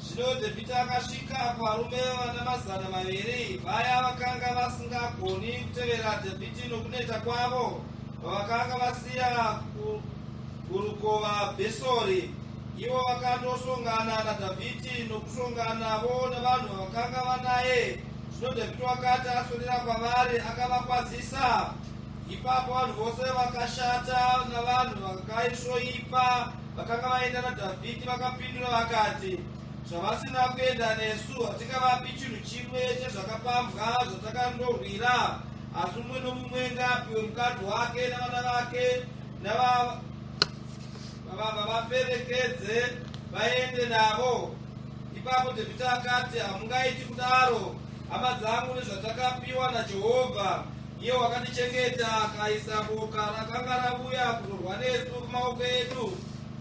Zvino Dhavhidhi akasvika kuvarume vana mazana maviri vaya vakanga vasingagoni kutevera Dhavhidhi nokuneta kwavo, vavakanga vasiya kurukova Bhesori. Ivo vakandosongana naDhavhidhi nokusongana navo navanhu vakanga vanaye. Zvino Dhavhidhi wakati aswedera kwavari akavakwazisa. Ipapo vanhu vose vakashata navanhu vakaisvoipa vakanga vaenda naDhavhidhi vakapindura vakati, zvavasina kuenda nesu hatingavapi chinhu chimwe chezvakapambwa zvatakandorwira, asi mumwe nomumwe ngapiwe mukadzi wake navana vake vavaperekedze vaende navo. Ipapo Dhavhidhi akati, hamungaiti kudaro, hama dzangu nezvatakapiwa naJehovha. Iye wakatichengeta akaisa boka rakanga rabuya kuzorwa nesu kumaoko edu.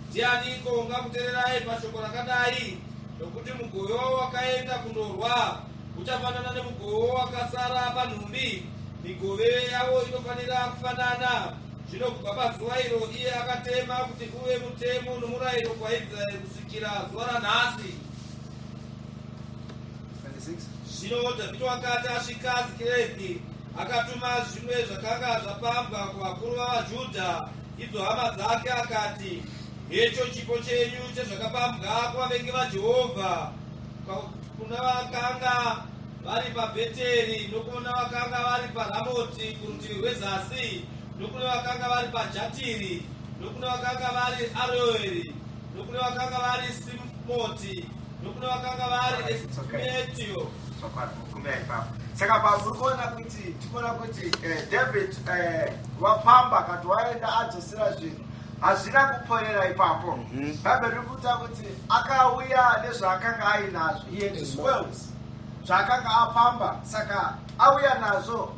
Ndianiko ungakutererai pashoko rakadai? Nokuti mugoyo wakaenda kundorwa uchafanana nemugoyo wakasara panhumbi. Migove yavo inofanira kufanana. Zvino kubva pazuva iro iye akatema kuti uve mutemo nomurayiro kwaIsraeri kusvikira zuva ranhasi. Zvino Dhavhidhi wakati asvika Zikilagi, akatuma zvimwe zvakanga zvapambwa kuvakuru vavaJudha idzo hama dzake akati, hecho chipo chenyu chezvakapambwa kuvavengi vaJehovha, kuna vakanga vari paBheteri, nokuna vakanga vari paRamoti kurutivi rwezasi, nokuna vakanga vari paJatiri, nokuna vakanga vari Aroeri, nokuna vakanga vari Simoti, nokuna vakanga vari Esmetio. Saka pamukuona kuti tikuona kuti David wapamba kati waenda adzosera zvinhu hazvina kuporera ipapo. Bhaibheri riri kuita kuti akauya nezvaakanga ainazvo, he had spoils zvaakanga apamba, saka auya nazvo.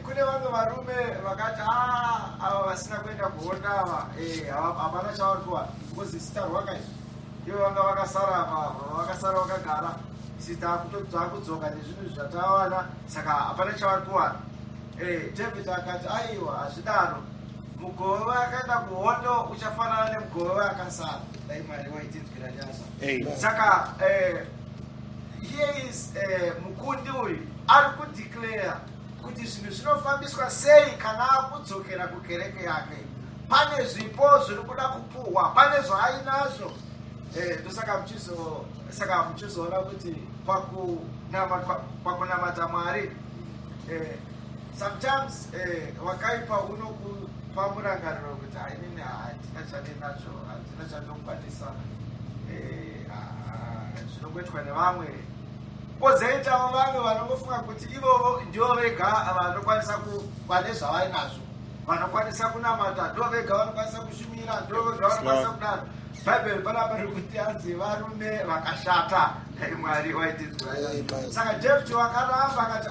Kune vamwe varume vakati ava vasina kuenda kuhondo ava hapana chavari kuwana because zita rwakaizvo, ivo vanga vakasara vakagara sita kutodzoka nezvinhu zvatawana, saka hapana chavari kuwana. David akati aiwa hazvidaro, mugove wakaenda kuhondo uchafanana nemugove wakasara. Dai Mwari waitinzwira nyasha. Saka here is mukundi uyu ari kudeclare kuti zvinhu zvinofambiswa sei kana akudzokera kukereke yake. Pane zvipo zviri kuda kupuhwa, pane zvaainazvo. Saka muchizoona kuti pakunamata Mwari sometimes wakaipa unokupa murangariro kuti inini hatina chandinacho, hatina chandokwanisa, zvinongoitwa nevamwe. Kozoitawo vamwe vanongofunga kuti ivovo ndivo vega vanokwanisa kuva nezvavainazvo, vanokwanisa kunamata, ndo vega vanokwanisa kushumira, ndo vega vanokwanisa kudaro. Bhaibheri panapa riri kuti anzi varume vakashata. Mwari waitinzwira. Saka David wakaramba akati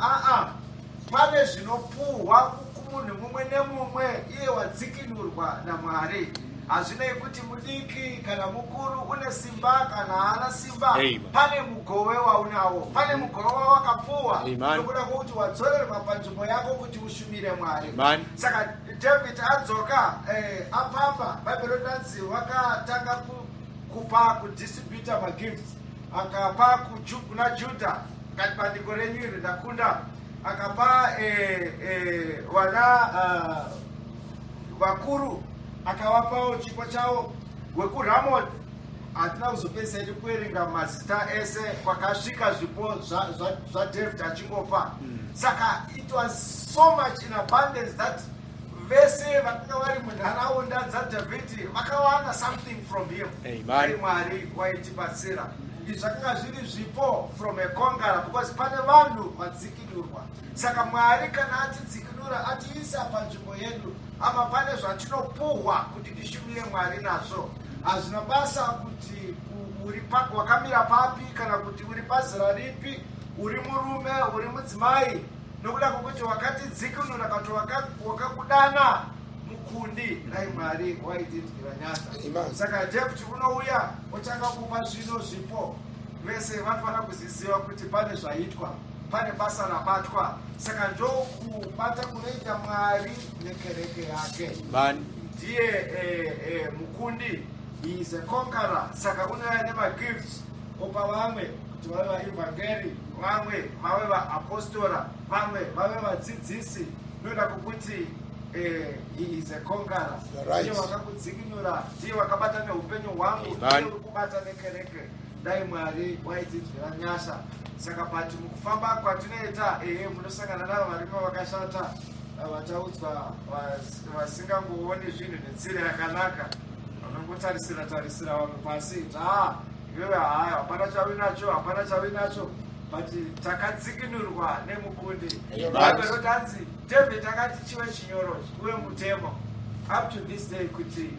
pane zvinopuhwa kumunhu mumwe nemumwe iye wadzikinurwa naMwari. Hazvinei kuti mudiki kana mukuru, une simba kana haana simba, pane mugove waunawo, pane mugove wawakapuhwa, nokuda kwokuti wadzorerwa panzvimbo yako kuti ushumire Mwari. Saka David adzoka apamba, Bhaibheri rinanzi wakatanga kudistributa magifts, akapa kuna Judha, kati bandiko renyu iri ndakunda, akapa vana vakuru, akawapawo chipo chavo. WekuRamoti hatina kuzopedzisa kuerenga mazita ese kwakasvika zvipo zvaDavid achingopa. Saka it was so much in abundance that vese vakanga vari munharaunda dzaDhavhidhi vakawana something from him. Mwari waitibatsira. Izvi zvakanga zviri zvipo from a conqueror, because pane vanhu vadzikinurwa. Saka Mwari kana atidzikinura atiisa panzvimbo yedu, ama pane zvatinopuhwa kuti tishumire Mwari nazvo. Hazvina basa kuti wakamira papi kana kuti uri pazera ripi, uri murume, uri mudzimai, nokuda kwokuti wakatidzikinura kuti wakakudana mukundi. Dai Mwari waitinzwira nyasha. Saka David unouya otanga kupa zvino zvipo. Vese vanofanira kuziziva kuti pane zvaitwa, pane basa rabatwa. Saka ndokubata kunoita Mwari nekereke yake. Ndiye mukundi, he is a conqueror. Saka unouya nemagifts opa vamwe kuti vave vaevhangeri, vamwe vave vaapostora, vamwe vave vadzidzisi. Noda kukuti he is a conqueror. Ndiye wakakudzikinura, ndiye wakabata neupenyu hwangu, ndiye uri kubata nekereke. Dai Mwari waitinzwira nyasha. Saka pati mukufamba kwatinoita munosangana navo varume vakashata, vataudzwa vasingangooni zvinhu nenzira yakanaka, vanongotarisira vamwe pasi iwewe hapana chavinacho, hapana chavinacho, but takadzikinurwa nemukundi. Bhaibheri ranzi David akati chive chinyoro uye mutemo up to this day kuti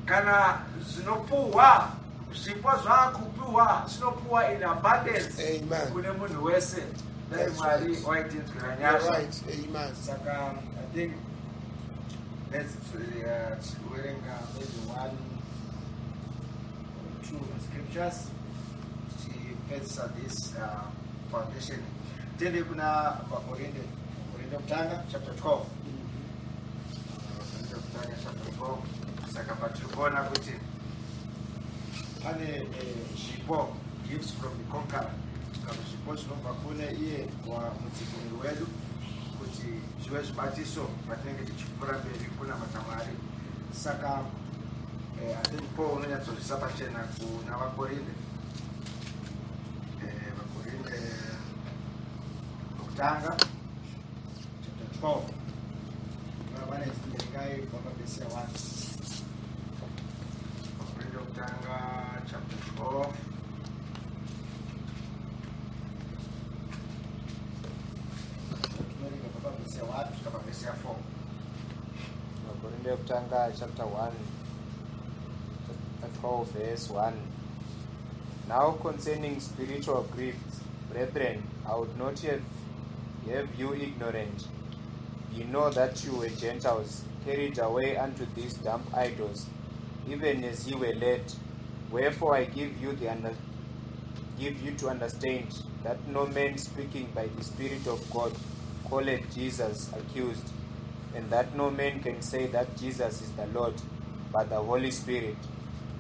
kana zvinopuhwa, zvipo zvaakupiwa zvinopuwa in abundance kune munhu wese. Dai Mwari waitinzwira nyasha. Saka I think let's werenga maybe 1 or 2 scriptures tipedzisa this foundation. Tende kuna Vakorinde kutanga chapter 12. Chapter 12. Saka patirikuona kuti pane zvipo, gifts from the conqueror, kana zvipo zvinobva kune iye mudzikinuri wedu, kuti kuti zvive zvibatiso patinenge tichipfuura mberi kuna matamwari. Saka ndipo unonyatsozvisa pachena kuna vakorinde okutanga chapter 12 vana Tindirika ibva pavhesi ya 1. Vakorinde okutanga chapter 12 pavhesi ya 1 kusvika pavhesi ya 4. Vakorinde okutanga chapter 1 12 verse 1. Now concerning spiritual gifts, brethren, I would not have you ignorant. You know that you were Gentiles, carried away unto these dumb idols, even as ye were led. Wherefore I give you to understand that no man speaking by the Spirit of God calleth Jesus accused, and that no man can say that Jesus is the Lord, but the Holy Spirit.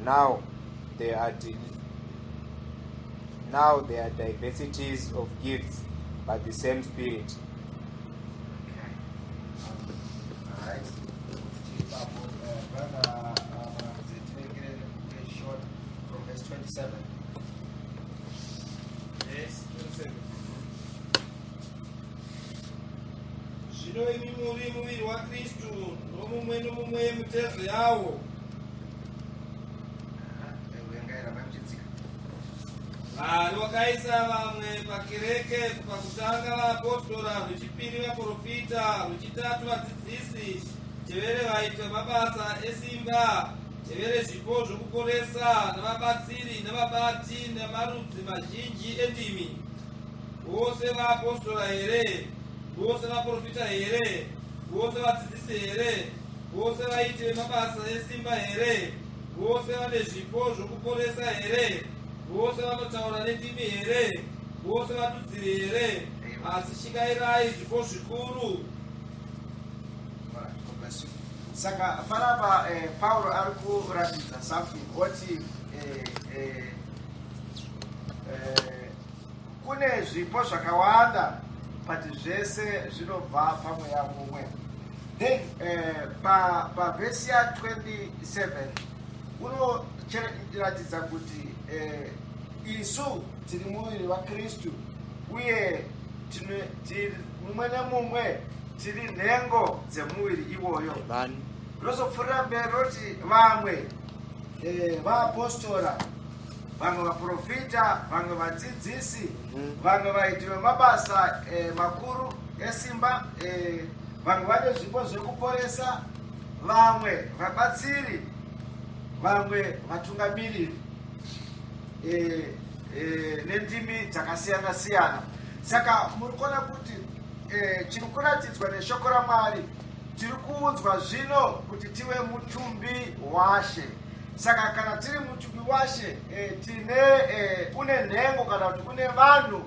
Now there are diversities of gifts, but the same Spirit. Alright. Brother, take it short from verse 27. Yes, 27. Zvino imi muri muviri waKristu, nomumwe mitezo yawo. Vanhu vakaisa vamwe pakereke, pakutanga vaapostora, rwechipiri vaprofita, rwechitatu vadzidzisi, chevere vaita mabasa esimba, chevere zvipo zvokuporesa, navabatsiri, navabati, namarudzi mazhinji endimi. Vose vaapostora here? Vose vaprofita here? Vose vadzidzisi here? Vose vaiti vemabasa esimba here? Vose vane zvipo zvokuporesa here? Vose vanotaura nendimi here? Vose vadudziri here? Asi shikairai zvipo zvikuru. Saka panapa Paulo ari kuratidza something kuti kune zvipo zvakawanda but zvese zvinobva pamweya mumwe. Then pavhesi ya 27 unoratidza kuti isu tiri muviri waKristu uye mumwe nemumwe tiri nhengo dzemuviri iwoyo. Rozopfuurira mberi roti vamwe vaapostora, vamwe vaprofita, vamwe vadzidzisi, vamwe vaiti vemabasa makuru esimba, vamwe vane zvipo zvekuporesa, vamwe vabatsiri, vamwe vatungamiriri nendimi dzakasiyana siyana. Saka muri kuona kuti chiri kuratidzwa neshoko raMwari, tiri kuudzwa zvino kuti tive mutumbi washe. Saka kana tiri mutumbi washe une nhengo kana kuti une vanhu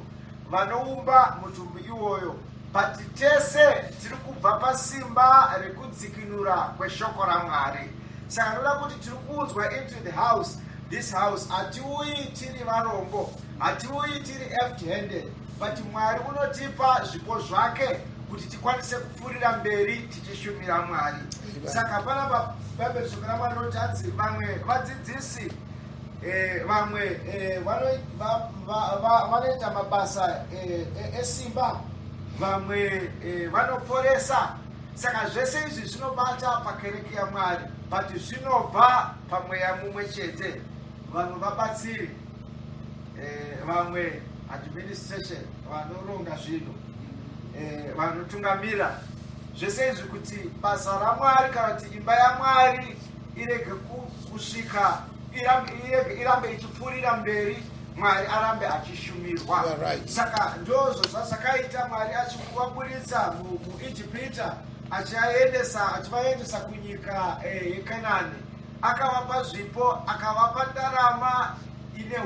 vanoumba mutumbi iwoyo, but tese tiri kubva pasimba rekudzikinura kweshoko raMwari. Saka noda kuti tiri kuudzwa into the house. This house hatiuyi tiri varombo, hatiuyi tiri empty-handed, but Mwari unotipa zvipo zvake kuti tikwanise kupfuurira mberi tichishumira Mwari. Saka panapa Bhaibheri shoko raMwari rinoti vamwe vadzidzisi, vamwe vanoita mabasa esimba, vamwe vanoporesa. Saka zvese izvi zvinobata pakereke yaMwari, but zvinobva pamweya mumwe chete. Vanhu vabatsiri, vamwe administration, vanoronga zvinhu, vanotungamira. Zvese izvi kuti basa raMwari kana kuti imba yaMwari irege kusvika, irambe ichipfuurira mberi, Mwari arambe achishumirwa. Saka ndozvo zvazvakaita Mwari achivabudisa muIjipita, achivaendesa kunyika yeKenani. Akavapa zvipo, akavapa ndarama ine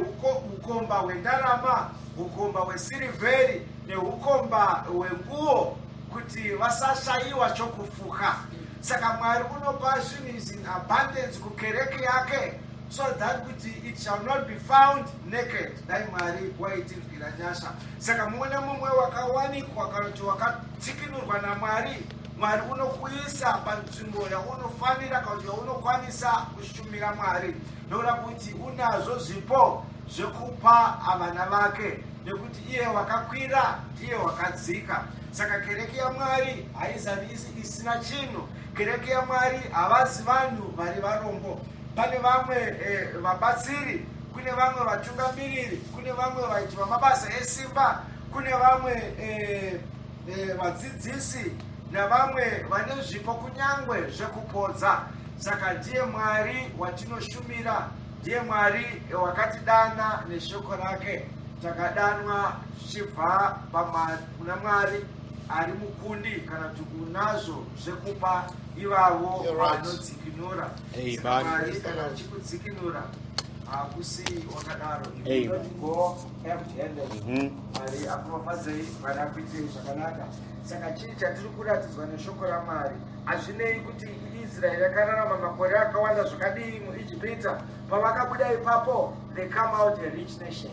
ukomba hwendarama, ukomba hwesirivheri neukomba hwenguo, kuti vasashayiwa chokufuka. Saka Mwari unopa zvinhu izvi in abundance kukereke yake, so that it shall not be found naked. Dai Mwari waitinzwira nyasha. Saka mumwe mumwe wakawanikwa kana kuti wakatsikinurwa naMwari, Mwari unokuisa panzvimbo yaunofanira kana kuti yaunokwanisa kushumira Mwari. Ndoda kuti unazo zvipo zvekupa vana vake, nekuti iye wakakwira ndiye wakadzika. Saka kereke yaMwari haizarisi isina chinhu. Kereke yaMwari havazi vanhu vari varombo. Pane vamwe vabatsiri, kune vamwe vatungamiriri, kune vamwe vaiti vamabasa esimba, kune vamwe vadzidzisi navamwe vane zvipo kunyangwe zvekupodza. Saka ndiye Mwari watinoshumira, ndiye Mwari wakatidana neshoko rake. Takadanwa zvichibva kuna Mwari ari mukundi kana kuti unazvo zvekupa ivavo vanodzikinura. Mwari kana achikudzikinura hakusi wakadaro. You don't go empty-handed. Mwari akumafadzei Mwari akuitei zvakanaka. Saka chii chatiri kuratidzwa neshoko raMwari, hazvinei kuti Israeri yakararama makore akawanda zvakadii muIjipita. Pavakabuda ipapo, they come out a rich nation.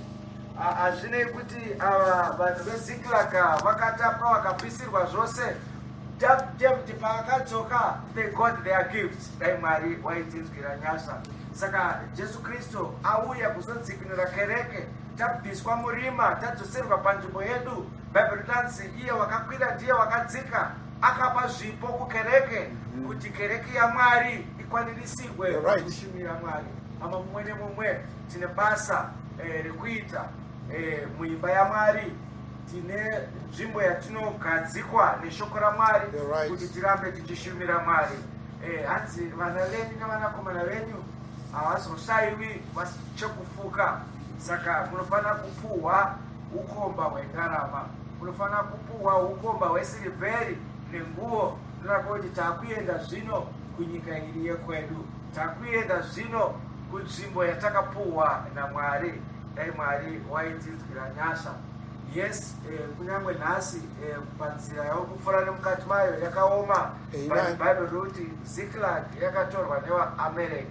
Hazvinei kuti ava vanhu veZiklaka vakatapwa vakapisirwa zvose, kuti pavakadzoka they got their gifts. Dai Mwari waitinzwira nyasha. Saka Jesu Kristu auya kuzodzikinura kereke, tabviswa murima, tadzoserwa panzvimbo yedu. Bhaibheri rinoti iye wakakwira ndiye wakadzika, akapa zvipo kukereke kuti kereke yaMwari ikwanirisirwe kushumira Mwari. Ama mumwe nemumwe tine basa rekuita muimba yaMwari. Tine nzvimbo yatinogadzikwa neshoko raMwari kuti tirambe tichishumira Mwari. Hanzi vana venyu navanakomana venyu havazoshayiwi chekufuka. Saka munofanira kupuhwa ukomba hwendarama, munofanira kupuhwa ukomba hwesirivheri nenguo. Ndoda kuti takuenda zvino kunyika iri yekwedu, takuenda zvino kunzvimbo yatakapuhwa naMwari. Dai Mwari waitinzwira nyasha. Yes, kunyangwe nhasi panzira yokupfuura nemukati mayo yakaoma. Bhaibheri rinoti Ziklag yakatorwa nevaAmalek,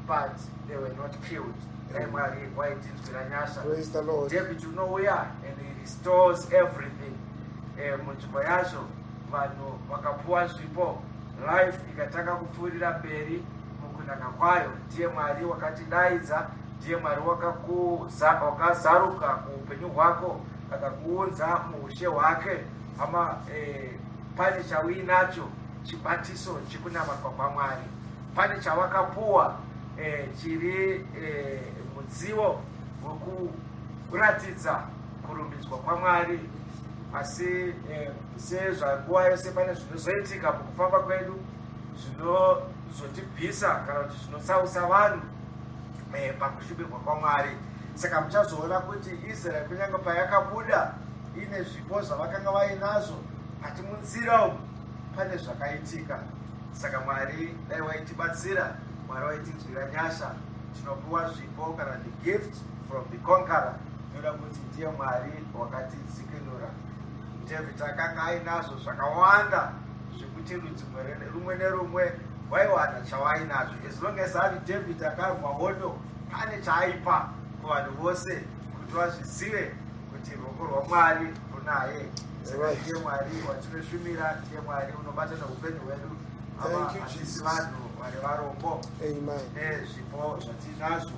but they were not killed. Dai Mwari waitinzwira nyasha. David unouya and he restores everything. Munzvimbo yazvo vanhu vakapuwa zvipo, life ikataka kupfuurira mberi mukunaka kwayo. Ndiye Mwari wakatidaidza, ndiye Mwari wakazaruka kuupenyu hwako, akakuunza muushe hwake. Ama pane chauinacho, chibatiso chekunamatwa kwaMwari. Pane chavakapuwa chiri mudziwo wekuratidza kurumbidzwa kwaMwari. Asi sezvanguva yose pane zvinozoitika mukufamba kwedu zvinozotibvisa kana kuti zvinotsausa vanhu pakushumirwa kwaMwari. Saka muchazoona kuti Israeri kunyange payakabuda ine zvipo zvavakanga vainazvo, ati munzira umu pane zvakaitika. Saka Mwari dai waitibatsira, Mwari waitinzwira nyasha. Tinopuwa zvipo kana the gift from the conqueror. Noda kuti ndiye Mwari wakatidzikinura. David akanga ainazvo zvakawanda zvekuti rudzi rumwe nerumwe waiwana chawainazvo. As long as ari David akarwa hondo, pane chaaipa kuvanhu vose kuti vazvizive kuti ruoko rwaMwari runaye. Saka ndiye Mwari watinoshumira, ndiye Mwari unobata neupenyu hwedu. Hatisi vanhu vari varombo nezvipo zvatinazvo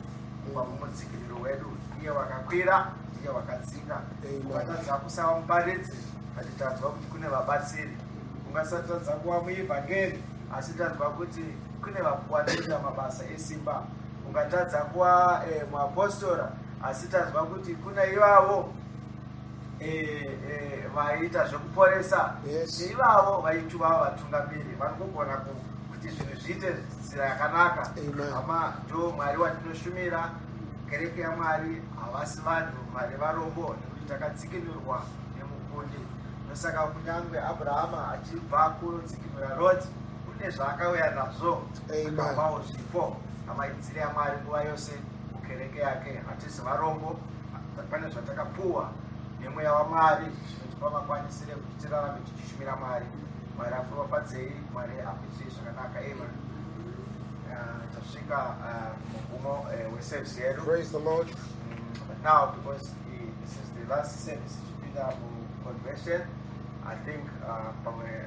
mumutsikiriro wedu. Iye wakakwira, iye wakadzika. Ungatadza kusava mubaridzi, hatitadzwa kuti kune vabatsiri. Ungasatadza kuva muevhangeri, asi tadzwa kuti kune vanoita mabasa esimba. Ungatadza kuva muapostora, asi tadzwa kuti kuna ivavo vaiita zvekuporesa, neivavo vaituva vatungamiri. Vanogona kuti zvinhu zviite nzira yakanaka. Ama ndo Mwari watinoshumira. Kereke yaMwari havasi vanhu vari varombo, nekuti takadzikinurwa nemukundi. Nosaka kunyange Abrahama achibva kudzikinura Roti, kune zvaakauya nazvo, akapawo zvipo. Ama inzira yaMwari nguva yose mukereke yake. Hatisi varombo, pane zvatakapuwa nemweya waMwari zvinotipa makwanisire kuti tirarame tichishumira Mwari. Mwari afurofadzei, Mwari akuitei zvakanaka. Amen. tasvika mugumo weservice yedu. Praise the Lord. But now, because this is the last service to be convention, I think